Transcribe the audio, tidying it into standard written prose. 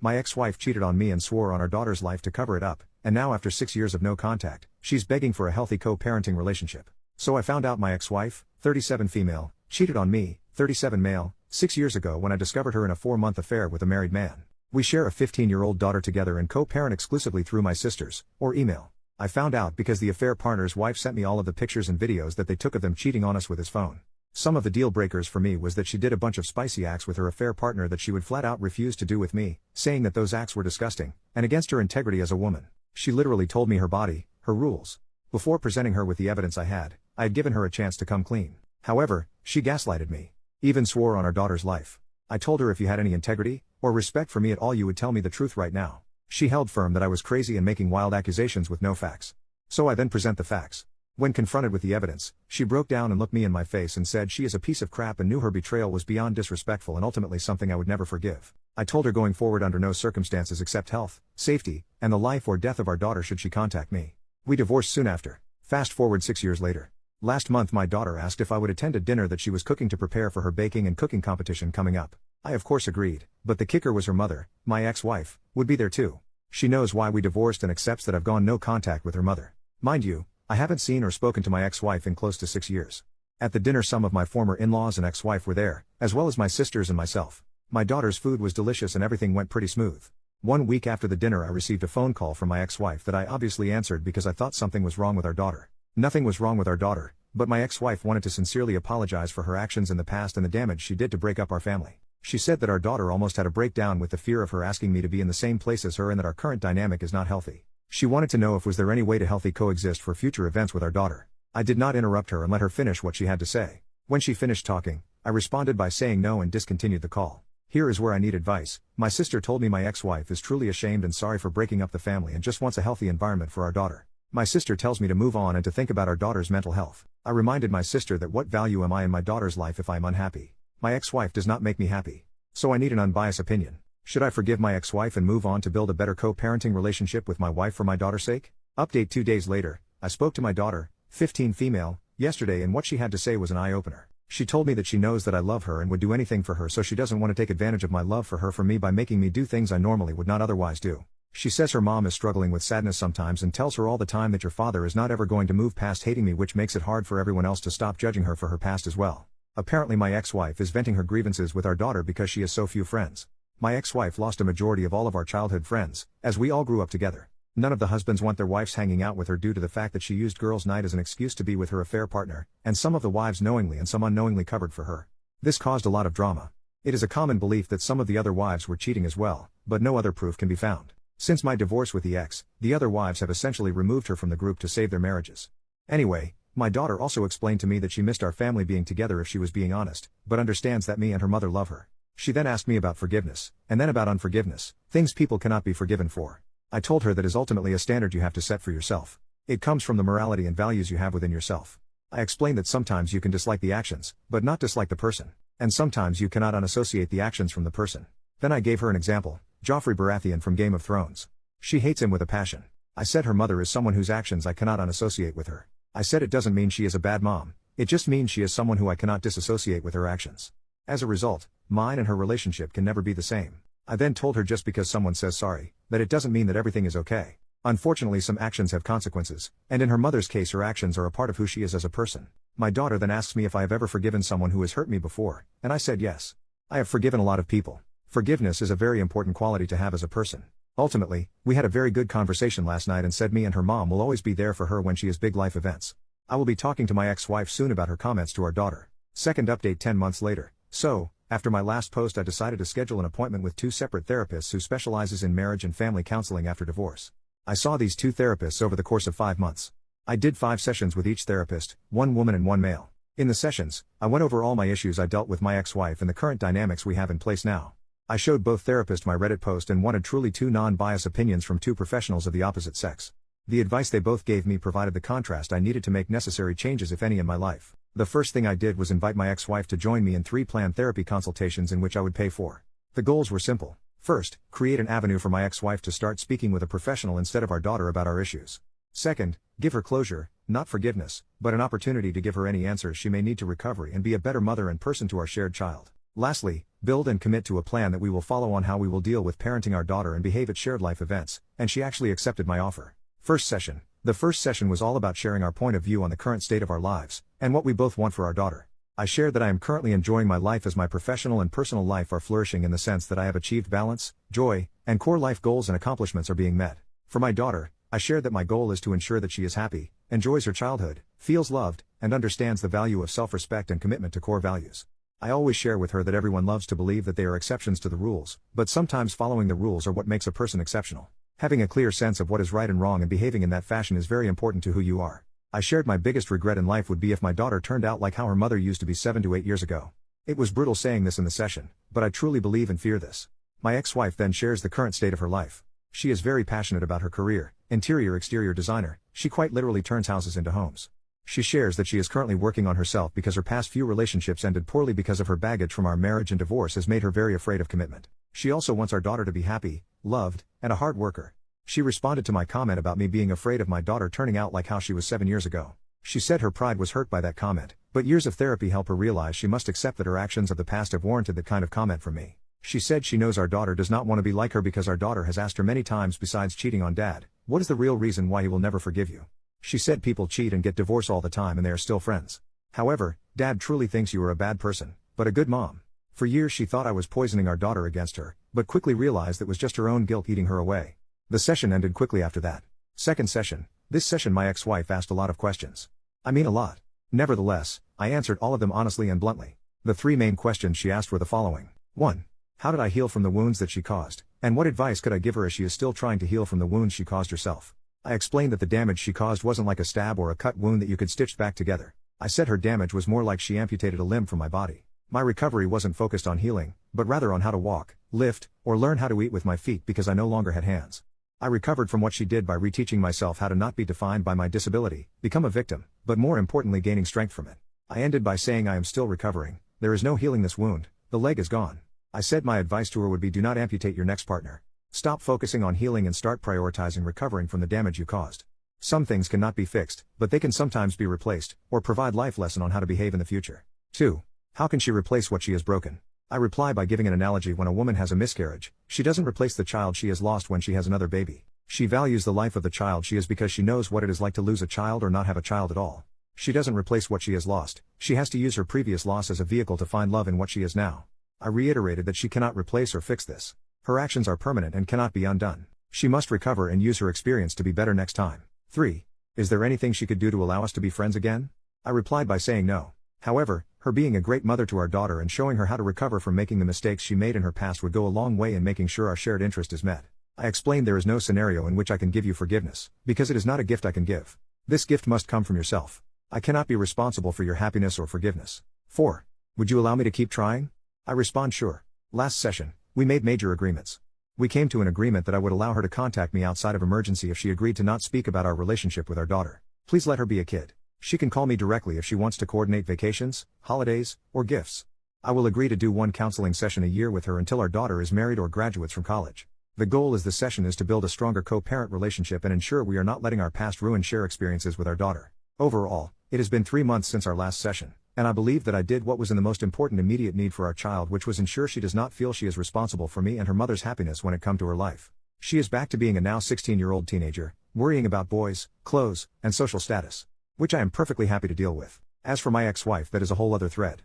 My ex-wife cheated on me and swore on our daughter's life to cover it up, and now after 6 years of no contact, she's begging for a healthy co-parenting relationship. So I found out my ex-wife, 37 female, cheated on me, 37 male, 6 years ago when I discovered her in a 4-month affair with a married man. We share a 15-year-old daughter together and co-parent exclusively through my sisters, or email. I found out because the affair partner's wife sent me all of the pictures and videos that they took of them cheating on us with his phone. Some of the deal breakers for me was that she did a bunch of spicy acts with her affair partner that she would flat out refuse to do with me, saying that those acts were disgusting, and against her integrity as a woman. She literally told me her body, her rules. Before presenting her with the evidence I had given her a chance to come clean. However, she gaslighted me. Even swore on our daughter's life. I told her if you had any integrity, or respect for me at all you would tell me the truth right now. She held firm that I was crazy and making wild accusations with no facts. So I then present the facts. When confronted with the evidence, she broke down and looked me in my face and said she is a piece of crap and knew her betrayal was beyond disrespectful and ultimately something I would never forgive. I told her going forward under no circumstances except health, safety, and the life or death of our daughter should she contact me. We divorced soon after. Fast forward 6 years later. Last month my daughter asked if I would attend a dinner that she was cooking to prepare for her baking and cooking competition coming up. I of course agreed, but the kicker was her mother, my ex-wife, would be there too. She knows why we divorced and accepts that I've gone no contact with her mother. Mind you, I haven't seen or spoken to my ex-wife in close to 6 years. At the dinner some of my former in-laws and ex-wife were there, as well as my sisters and myself. My daughter's food was delicious and everything went pretty smooth. 1 week after the dinner I received a phone call from my ex-wife that I obviously answered because I thought something was wrong with our daughter. Nothing was wrong with our daughter, but my ex-wife wanted to sincerely apologize for her actions in the past and the damage she did to break up our family. She said that our daughter almost had a breakdown with the fear of her asking me to be in the same place as her and that our current dynamic is not healthy. She wanted to know if was there any way to healthy coexist for future events with our daughter. I did not interrupt her and let her finish what she had to say. When she finished talking, I responded by saying no and discontinued the call. Here is where I need advice. My sister told me my ex-wife is truly ashamed and sorry for breaking up the family and just wants a healthy environment for our daughter. My sister tells me to move on and to think about our daughter's mental health. I reminded my sister that what value am I in my daughter's life if I am unhappy? My ex-wife does not make me happy. So I need an unbiased opinion. Should I forgive my ex-wife and move on to build a better co-parenting relationship with my wife for my daughter's sake? Update 2 days later, I spoke to my daughter, 15 female, yesterday and what she had to say was an eye-opener. She told me that she knows that I love her and would do anything for her so she doesn't want to take advantage of my love for her for me by making me do things I normally would not otherwise do. She says her mom is struggling with sadness sometimes and tells her all the time that your father is not ever going to move past hating me, which makes it hard for everyone else to stop judging her for her past as well. Apparently my ex-wife is venting her grievances with our daughter because she has so few friends. My ex-wife lost a majority of all of our childhood friends, as we all grew up together. None of the husbands want their wives hanging out with her due to the fact that she used girls' night as an excuse to be with her affair partner, and some of the wives knowingly and some unknowingly covered for her. This caused a lot of drama. It is a common belief that some of the other wives were cheating as well, but no other proof can be found. Since my divorce with the ex, the other wives have essentially removed her from the group to save their marriages. Anyway, my daughter also explained to me that she missed our family being together if she was being honest, but understands that me and her mother love her. She then asked me about forgiveness, and then about unforgiveness, things people cannot be forgiven for. I told her that is ultimately a standard you have to set for yourself. It comes from the morality and values you have within yourself. I explained that sometimes you can dislike the actions, but not dislike the person, and sometimes you cannot unassociate the actions from the person. Then I gave her an example. Joffrey Baratheon from Game of Thrones. She hates him with a passion. I said her mother is someone whose actions I cannot unassociate with her. I said it doesn't mean she is a bad mom, it just means she is someone who I cannot disassociate with her actions. As a result, mine and her relationship can never be the same. I then told her just because someone says sorry, that it doesn't mean that everything is okay. Unfortunately some actions have consequences, and in her mother's case her actions are a part of who she is as a person. My daughter then asks me if I have ever forgiven someone who has hurt me before, and I said yes. I have forgiven a lot of people. Forgiveness is a very important quality to have as a person. Ultimately, we had a very good conversation last night and said me and her mom will always be there for her when she has big life events. I will be talking to my ex-wife soon about her comments to our daughter. Second update 10 months later. So, after my last post I decided to schedule an appointment with 2 separate therapists who specializes in marriage and family counseling after divorce. I saw these 2 therapists over the course of 5 months. I did 5 sessions with each therapist, 1 woman and 1 male. In the sessions, I went over all my issues I dealt with my ex-wife and the current dynamics we have in place now. I showed both therapists my Reddit post and wanted truly 2 non-biased opinions from 2 professionals of the opposite sex. The advice they both gave me provided the contrast I needed to make necessary changes if any in my life. The first thing I did was invite my ex-wife to join me in 3 planned therapy consultations in which I would pay for. The goals were simple. First, create an avenue for my ex-wife to start speaking with a professional instead of our daughter about our issues. Second, give her closure, not forgiveness, but an opportunity to give her any answers she may need to recovery and be a better mother and person to our shared child. Lastly, build and commit to a plan that we will follow on how we will deal with parenting our daughter and behave at shared life events, and she actually accepted my offer. First session. The first session was all about sharing our point of view on the current state of our lives, and what we both want for our daughter. I shared that I am currently enjoying my life as my professional and personal life are flourishing in the sense that I have achieved balance, joy, and core life goals and accomplishments are being met. For my daughter, I shared that my goal is to ensure that she is happy, enjoys her childhood, feels loved, and understands the value of self-respect and commitment to core values. I always share with her that everyone loves to believe that they are exceptions to the rules, but sometimes following the rules are what makes a person exceptional. Having a clear sense of what is right and wrong and behaving in that fashion is very important to who you are. I shared my biggest regret in life would be if my daughter turned out like how her mother used to be 7 to 8 years ago. It was brutal saying this in the session, but I truly believe and fear this. My ex-wife then shares the current state of her life. She is very passionate about her career, interior-exterior designer. She quite literally turns houses into homes. She shares that she is currently working on herself because her past few relationships ended poorly because of her baggage from our marriage and divorce has made her very afraid of commitment. She also wants our daughter to be happy, loved, and a hard worker. She responded to my comment about me being afraid of my daughter turning out like how she was 7 years ago. She said her pride was hurt by that comment, but years of therapy help her realize she must accept that her actions of the past have warranted that kind of comment from me. She said she knows our daughter does not want to be like her because our daughter has asked her many times besides cheating on dad, what is the real reason why he will never forgive you? She said people cheat and get divorced all the time and they are still friends. However, dad truly thinks you are a bad person, but a good mom. For years she thought I was poisoning our daughter against her, but quickly realized that was just her own guilt eating her away. The session ended quickly after that. Second session. This session my ex-wife asked a lot of questions. I mean a lot. Nevertheless, I answered all of them honestly and bluntly. The 3 main questions she asked were the following. 1. How did I heal from the wounds that she caused, and what advice could I give her as she is still trying to heal from the wounds she caused herself? I explained that the damage she caused wasn't like a stab or a cut wound that you could stitch back together. I said her damage was more like she amputated a limb from my body. My recovery wasn't focused on healing, but rather on how to walk, lift, or learn how to eat with my feet because I no longer had hands. I recovered from what she did by reteaching myself how to not be defined by my disability, become a victim, but more importantly gaining strength from it. I ended by saying I am still recovering, there is no healing this wound, the leg is gone. I said my advice to her would be do not amputate your next partner. Stop focusing on healing and start prioritizing recovering from the damage you caused. Some things cannot be fixed, but they can sometimes be replaced, or provide life lesson on how to behave in the future. 2. How can she replace what she has broken? I reply by giving an analogy. When a woman has a miscarriage, she doesn't replace the child she has lost when she has another baby. She values the life of the child she is because she knows what it is like to lose a child or not have a child at all. She doesn't replace what she has lost, she has to use her previous loss as a vehicle to find love in what she is now. I reiterated that she cannot replace or fix this. Her actions are permanent and cannot be undone. She must recover and use her experience to be better next time. 3. Is there anything she could do to allow us to be friends again? I replied by saying no. However, her being a great mother to our daughter and showing her how to recover from making the mistakes she made in her past would go a long way in making sure our shared interest is met. I explained there is no scenario in which I can give you forgiveness, because it is not a gift I can give. This gift must come from yourself. I cannot be responsible for your happiness or forgiveness. 4. Would you allow me to keep trying? I respond sure. Last session, we made major agreements. We came to an agreement that I would allow her to contact me outside of emergency if she agreed to not speak about our relationship with our daughter. Please let her be a kid. She can call me directly if she wants to coordinate vacations, holidays, or gifts. I will agree to do 1 counseling session a year with her until our daughter is married or graduates from college. The goal is the session is to build a stronger co-parent relationship and ensure we are not letting our past ruin share experiences with our daughter. Overall, it has been 3 months since our last session, and I believe that I did what was in the most important immediate need for our child, which was ensure she does not feel she is responsible for me and her mother's happiness when it comes to her life. She is back to being a now 16-year-old teenager, worrying about boys, clothes, and social status, which I am perfectly happy to deal with. As for my ex-wife, that is a whole other thread.